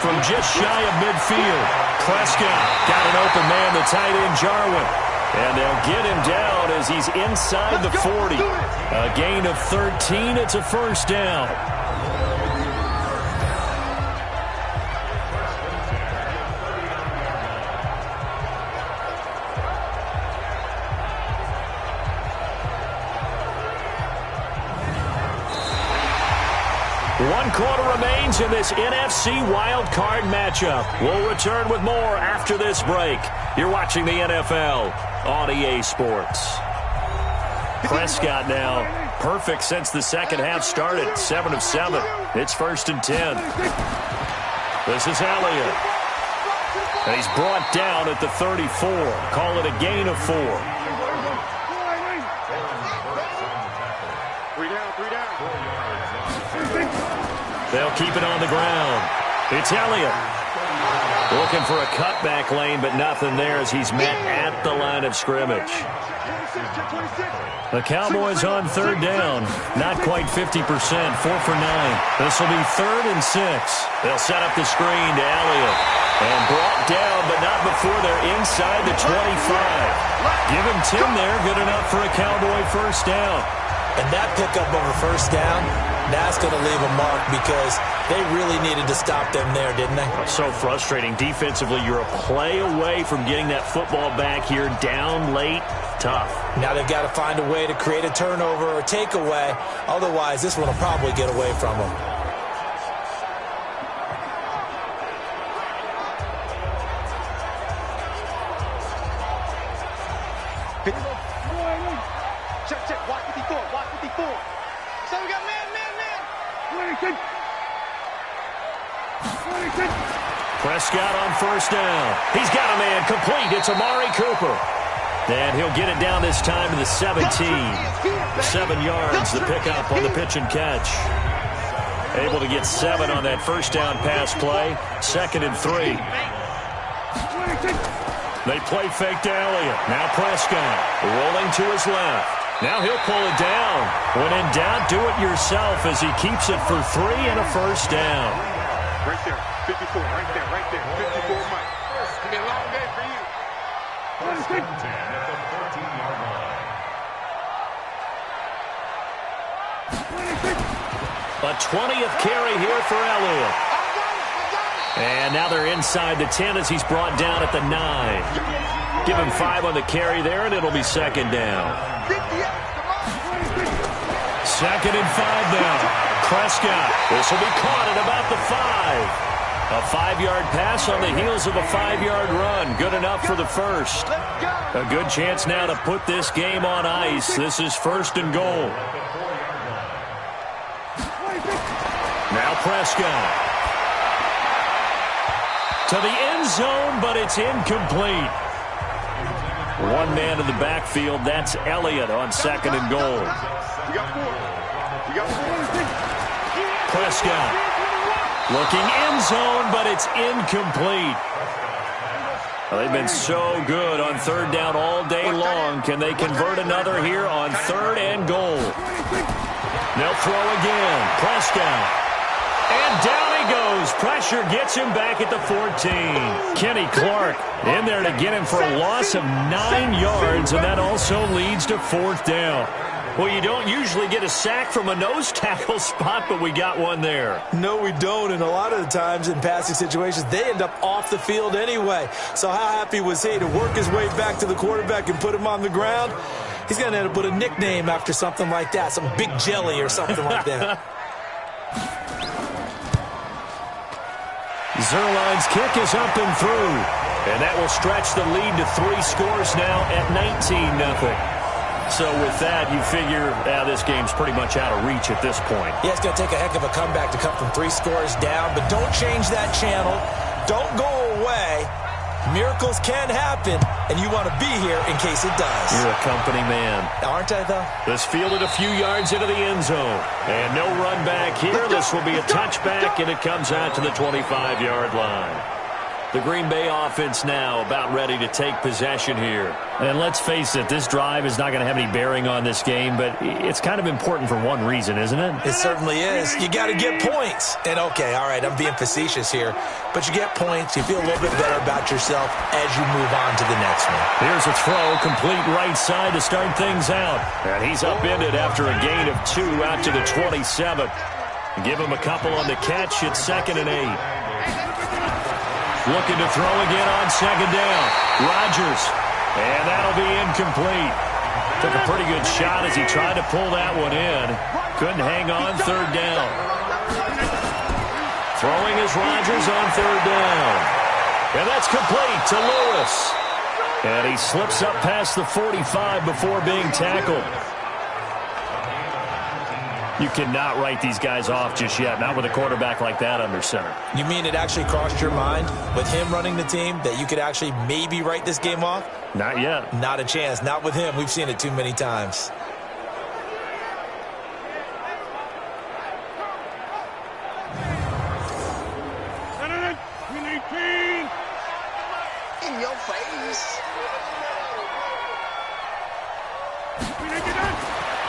From just shy of midfield, Prescott got an open man, the tight end Jarwin. And they'll get him down as he's inside the 40. A gain of 13, it's a 1st down. One quarter remains in this NFC Wild Card matchup. We'll return with more after this break. You're watching the NFL on EA Sports. Prescott now perfect since the second half started. 7 of 7. It's 1st and 10. This is Elliott. And he's brought down at the 34. Call it a gain of 4. 3 down. They'll keep it on the ground. It's Elliott. Looking for a cutback lane, but nothing there as he's met at the line of scrimmage. The Cowboys on third down. Not quite 50%, 4 for 9. This will be 3rd and 6. They'll set up the screen to Elliott. And brought down, but not before they're inside the 25. Give him 10 there, good enough for a Cowboy first down. And that pickup of a first down, that's going to leave a mark because they really needed to stop them there, didn't they? So frustrating. Defensively, you're a play away from getting that football back here down late. Tough. Now they've got to find a way to create a turnover or takeaway. Otherwise, this one will probably get away from them. Check. Watch 54. So we got man. Prescott on first down. He's got a man complete. It's Amari Cooper. And he'll get it down this time to the 17. 7 yards, the pickup on the pitch and catch. Able to get 7 on that first down pass play. 2nd and 3. They play fake to Elliott. Now Prescott rolling to his left. Now he'll pull it down. When in doubt, do it yourself as he keeps it for 3 and a first down. Right there, 54, right there, 54, Mike. It's going to be a long day for you. First and 10 at the 14-yard line. A 20th carry here for Elliott. And now they're inside the 10 as he's brought down at the 9. Give him 5 on the carry there, and it'll be 2nd down. 2nd and 5 now. Prescott. This will be caught at about the 5. A 5-yard pass on the heels of a 5-yard run. Good enough for the first. A good chance now to put this game on ice. This is 1st and goal. Now Prescott. To the end zone, but it's incomplete. One man in the backfield. That's Elliott on 2nd and goal. Prescott looking end zone, but it's incomplete. Well, they've been so good on 3rd down all day long. Can they convert another here on 3rd and goal? They'll throw again. Prescott. And down he goes. Pressure gets him back at the 14. Kenny Clark in there to get him for a loss of 9 yards, and that also leads to 4th down. Well, you don't usually get a sack from a nose tackle spot, but we got one there. No, we don't, and a lot of the times in passing situations, they end up off the field anyway. So how happy was he to work his way back to the quarterback and put him on the ground? He's going to end up with a nickname after something like that, some Big Jelly or something like that. Zuerlein's kick is up and through, and that will stretch the lead to 3 scores now at 19-0. So with that, you figure this game's pretty much out of reach at this point. Yeah, it's going to take a heck of a comeback to come from 3 scores down, but don't change that channel. Don't go away. Miracles can happen, and you want to be here in case it does. You're a company man. Aren't I, though? This fielded a few yards into the end zone. And no run back here. This will be a touchback, and it comes out to the 25-yard line. The Green Bay offense now about ready to take possession here. And let's face it, this drive is not going to have any bearing on this game, but it's kind of important for one reason, isn't it? It certainly is. You got to get points. And, okay, all right, I'm being facetious here, but you get points. You feel a little bit better about yourself as you move on to the next one. Here's a throw, complete right side to start things out. And he's upended after a gain of 2 out to the 27. Give him a couple on the catch. It's 2nd and 8. Looking to throw again on 2nd down. Rodgers. And that'll be incomplete. Took a pretty good shot as he tried to pull that one in. Couldn't hang on 3rd down. Throwing is Rodgers on 3rd down. And that's complete to Lewis. And he slips up past the 45 before being tackled. You cannot write these guys off just yet, not with a quarterback like that under center. You mean it actually crossed your mind with him running the team that you could actually maybe write this game off? Not yet. Not a chance. Not with him. We've seen it too many times.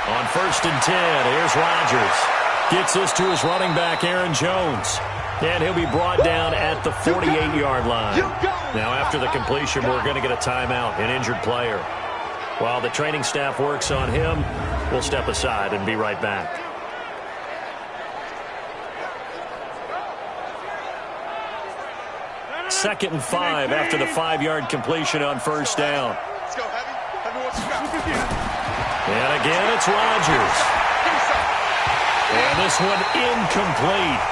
On 1st and 10, here's Rodgers. Gets this to his running back, Aaron Jones. And he'll be brought down at the 48-yard line. Now, after the completion, we're going to get a timeout, an injured player. While the training staff works on him, we'll step aside and be right back. Second and 5 after the 5-yard completion on 1st down. Let's go, Heavy. And again, it's Rodgers. And this one incomplete.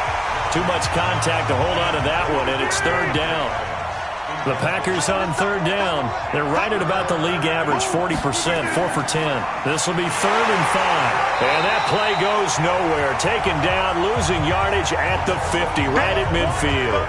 Too much contact to hold on to that one, and it's 3rd down. The Packers on 3rd down. They're right at about the league average, 40%, 4 for 10. This will be 3rd and 5. And that play goes nowhere. Taken down, losing yardage at the 50, right at midfield.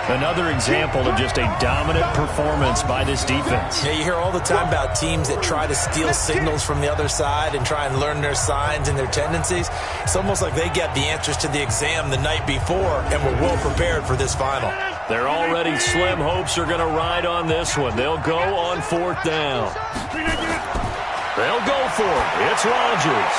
Another example of just a dominant performance by this defense. Yeah, you hear all the time about teams that try to steal signals from the other side and try and learn their signs and their tendencies. It's almost like they get the answers to the exam the night before and were well prepared for this final. Their already slim hopes are going to ride on this one. They'll go on 4th down. They'll go for it. It's Rodgers.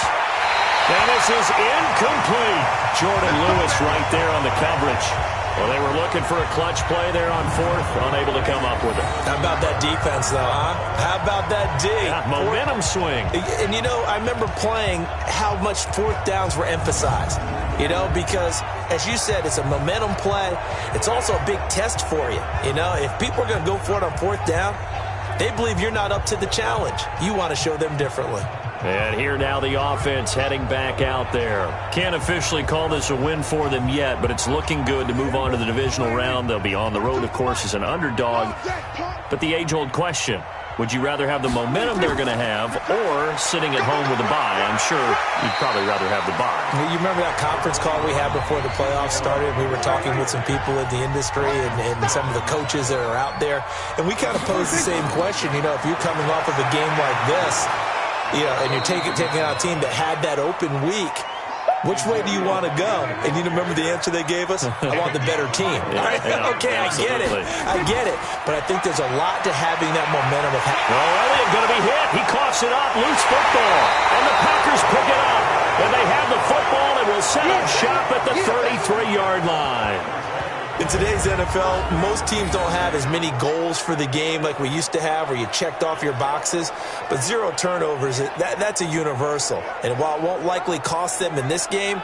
And this is incomplete. Jordan Lewis right there on the coverage. Well, they were looking for a clutch play there on 4th, unable to come up with it. How about that defense, though, huh? How about that D? Yeah, momentum swing. And, you know, I remember playing how much 4th downs were emphasized, you know, because, as you said, it's a momentum play. It's also a big test for you. You know, if people are going to go for it on 4th down, they believe you're not up to the challenge. You want to show them differently. And here now the offense heading back out there. Can't officially call this a win for them yet, but it's looking good to move on to the divisional round. They'll be on the road, of course, as an underdog. But the age-old question, would you rather have the momentum they're going to have or sitting at home with a bye? I'm sure you'd probably rather have the bye. You remember that conference call we had before the playoffs started? We were talking with some people in the industry and some of the coaches that are out there. And we kind of posed the same question. You know, if you're coming off of a game like this, you know, and you're taking out a team that had that open week, which way do you want to go? And you remember the answer they gave us? I want the better team. Yeah, okay, absolutely. I get it. But I think there's a lot to having that momentum of Elliott going to be hit. He coughs it up. Loose football. And the Packers pick it up. And they have the football and will set up shop at the 33-yard line. In today's NFL, most teams don't have as many goals for the game like we used to have, where you checked off your boxes. But 0 turnovers, that's a universal. And while it won't likely cost them in this game,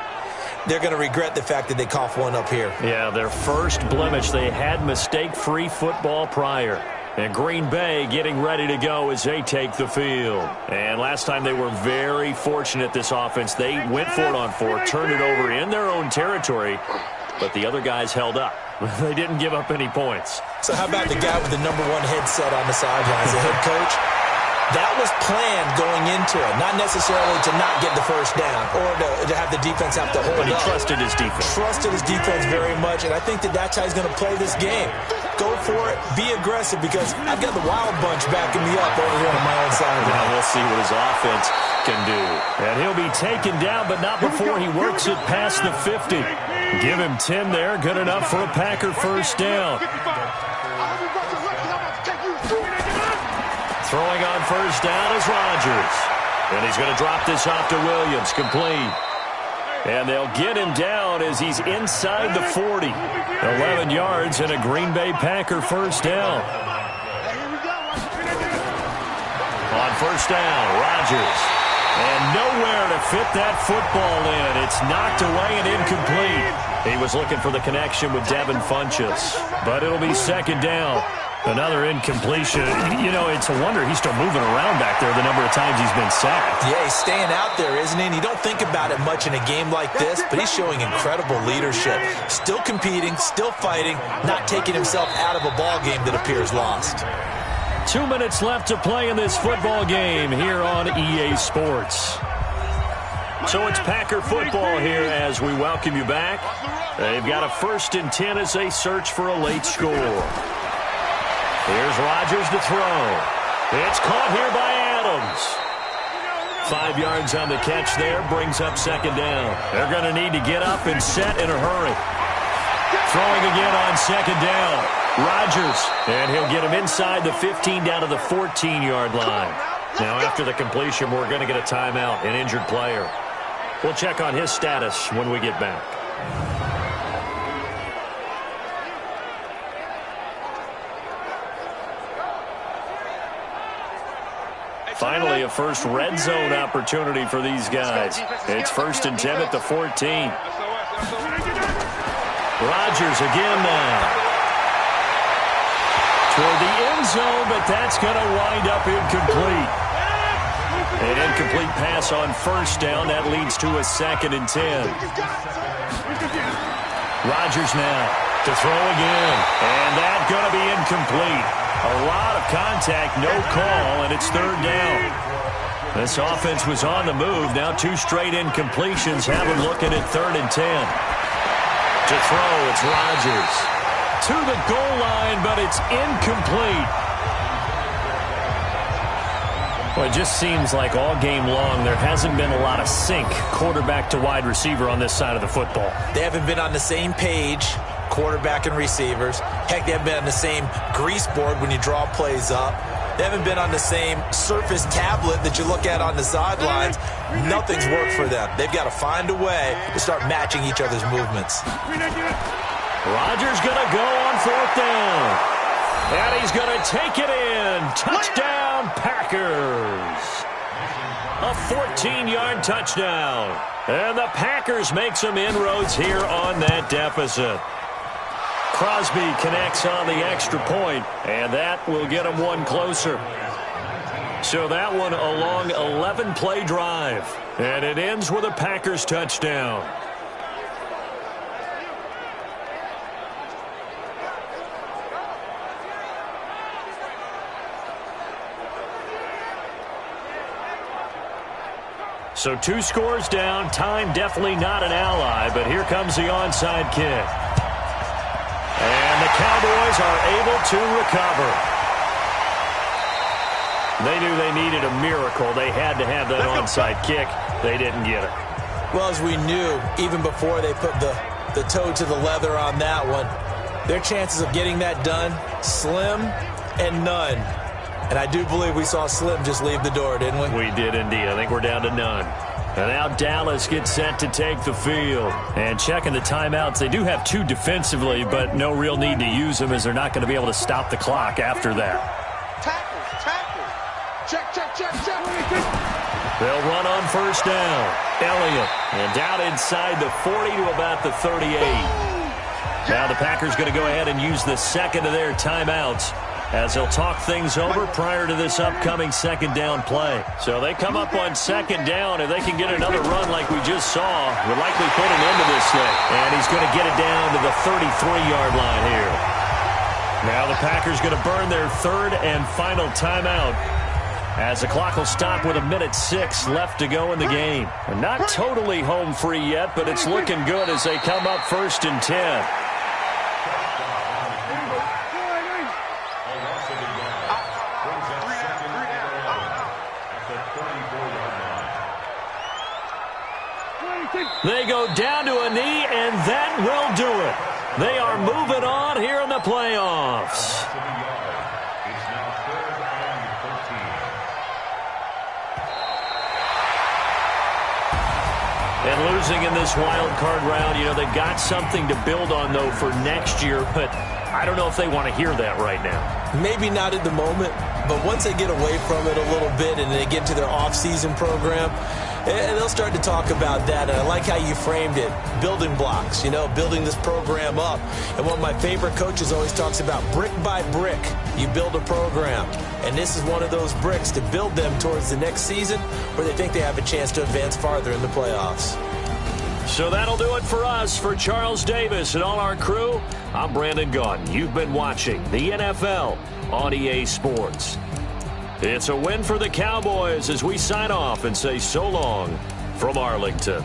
they're going to regret the fact that they coughed one up here. Yeah, their first blemish. They had mistake-free football prior. And Green Bay getting ready to go as they take the field. And last time they were very fortunate, this offense. They went for it on 4, turned it over in their own territory. But the other guys held up. They didn't give up any points. So how about the guy with the #1 headset on the sidelines, the head coach? That was planned going into it, not necessarily to not get the first down or to have the defense have to hold But he up. trusted his defense. Trusted his defense very much, and I think that's how he's going to play this game. Go for it, be aggressive, because I've got the Wild Bunch backing me up over here on my own side. Now we'll see what his offense can do. And he'll be taken down, but not before he works it past the 50. Give him 10 there, good enough for a Packer first down. Throwing on first down is Rodgers. And he's going to drop this off to Williams, complete. And they'll get him down as he's inside the 40. 11 yards and a Green Bay Packer first down. On first down, Rodgers. And nowhere to fit that football in. It's knocked away and incomplete. He was looking for the connection with Devin Funchess. But it'll be second down. Another incompletion. You know, it's a wonder he's still moving around back there the number of times he's been sacked. Yeah, he's staying out there, isn't he? And you don't think about it much in a game like this, but he's showing incredible leadership. Still competing, still fighting, not taking himself out of a ball game that appears lost. 2 minutes left to play in this football game here on EA Sports. So it's Packer football here as we welcome you back. They've got a 1st and 10 as they search for a late score. Here's Rodgers to throw. It's caught here by Adams. 5 yards on the catch there, brings up second down. They're going to need to get up and set in a hurry. Throwing again on second down. Rodgers, and he'll get him inside the 15 down to the 14-yard line. Now, after the completion, we're going to get a timeout, an injured player. We'll check on his status when we get back. Finally, a first red zone opportunity for these guys. It's 1st and 10 at the 14. Rodgers again now. Toward the end zone, but that's going to wind up incomplete. An incomplete pass on 1st down. That leads to a 2nd and 10. Rodgers now to throw again. And that's going to be incomplete. A lot of contact, no call, and it's 3rd down. This offense was on the move. Now 2 straight incompletions have them looking at 3rd and 10. To throw, it's Rodgers. To the goal line, but it's incomplete. Well, it just seems like all game long there hasn't been a lot of sync quarterback to wide receiver on this side of the football. They haven't been on the same page, quarterback and receivers. Heck, they haven't been on the same grease board when you draw plays up. They haven't been on the same Surface tablet that you look at on the sidelines. Nothing's worked for them. They've got to find a way to start matching each other's movements. Rodgers going to go on 4th down. And he's going to take it in. Touchdown, Packers. A 14-yard touchdown. And the Packers make some inroads here on that deficit. Crosby connects on the extra point, and that will get him one closer. So that one a long 11-play drive, and it ends with a Packers touchdown. So 2 scores down, time definitely not an ally, but here comes the onside kick. And the Cowboys are able to recover. They knew they needed a miracle. They had to have that onside kick. They didn't get it. Well, as we knew, even before they put the toe to the leather on that one, their chances of getting that done, slim and none. And I do believe we saw Slim just leave the door, didn't we? We did indeed. I think we're down to none. And now Dallas gets set to take the field. And checking the timeouts, they do have 2 defensively, but no real need to use them as they're not going to be able to stop the clock after that. Tackle. Check. They'll run on 1st down. Elliott. And down inside the 40 to about the 38. Now the Packers going to go ahead and use the 2nd of their timeouts as they'll talk things over prior to this upcoming 2nd down play. So they come up on 2nd down. If they can get another run like we just saw, would likely put an end to this thing. And he's going to get it down to the 33-yard line here. Now the Packers going to burn their 3rd and final timeout as the clock will stop with 1:06 left to go in the game. And not totally home free yet, but it's looking good as they come up 1st and 10. They go down to a knee, and that will do it. They are moving on here in the playoffs. And losing in this wild card round, you know, they've got something to build on, though, for next year. But I don't know if they want to hear that right now. Maybe not at the moment, but once they get away from it a little bit and they get to their off-season program, and they'll start to talk about that. And I like how you framed it. Building blocks, you know, building this program up. And one of my favorite coaches always talks about brick by brick, you build a program. And this is one of those bricks to build them towards the next season where they think they have a chance to advance farther in the playoffs. So that'll do it for us. For Charles Davis and all our crew, I'm Brandon Gaudin. You've been watching the NFL on EA Sports. It's a win for the Cowboys as we sign off and say so long from Arlington.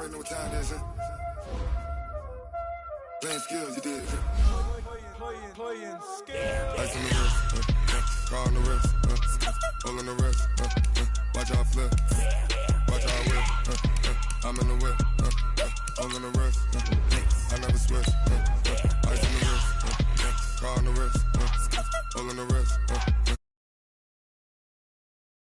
already know what time it is, huh? Playing skills, you did. Playing skills. Ice on the wrist, car on the wrist, hole in the wrist, watch out flip, watch out whip, I'm in the whip, hole in the wrist, I never switch, ice on the wrist, car on the wrist, hole in the wrist,